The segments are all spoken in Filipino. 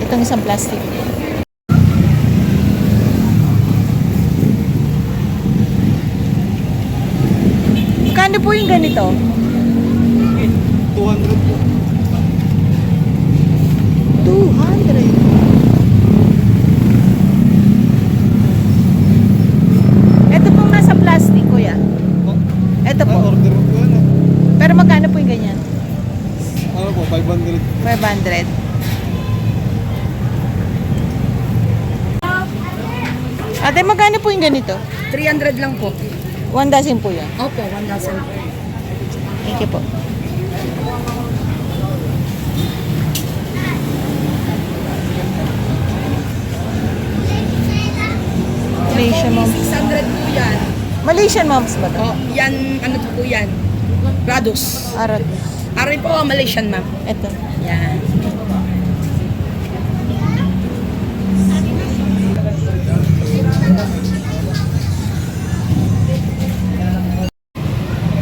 Itong isang plastic. Kano po yung ganito? 200 po. 200. Ito pong nasa plastic, kuya. Ito po. Order po yan. Pero magkano po yung ganyan? Ano po, 500. 500. Ate, magkano po yung ganito? 300 lang po. 1 dozen po yan. Opo, 1,000 po. Thank you po. Malaysian moms. 600 po yan. Malaysian moms ba to? Oh, yan, ano po yan? Gladus. Arat. Aray po, Malaysian ma'am. Ito. Yan.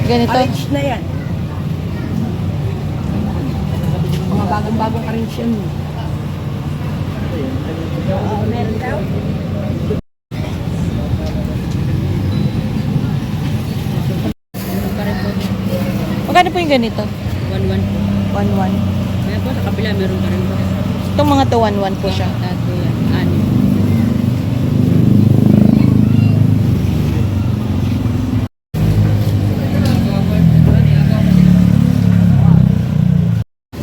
Ganito. Arrange na yan. Mga bagong-bagong arrange yan. Meron daw? Magkano po yung ganito? 1-1 po. 1-1. Kaya po, sa kabila meron pa rin po. Itong mga to 1-1 po siya. Tato yan. Ano?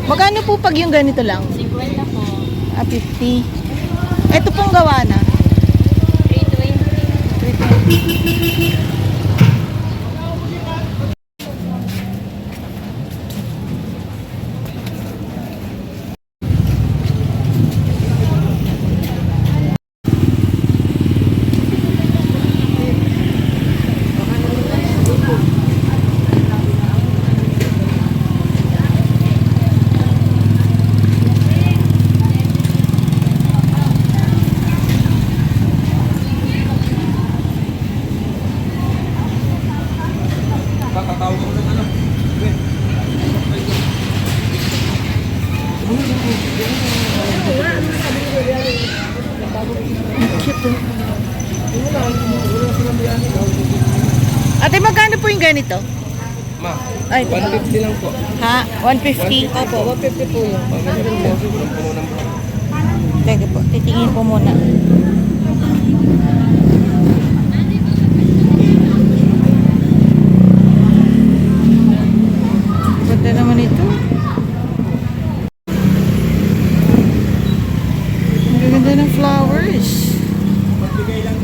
Magkano po pag yung ganito lang? 50 po. 50. Ito pong gawa na. 320. Kakatawag ko ng ano. Ate, magkano po yung ganito? Ma, Ay, 150 lang po. ha? 150? Opo, 150 po yun. Pagkakit po, ang puno ng po. Teka po, titingin po muna. Ganda naman ito. Ang ganda ng flowers. Magbigay lang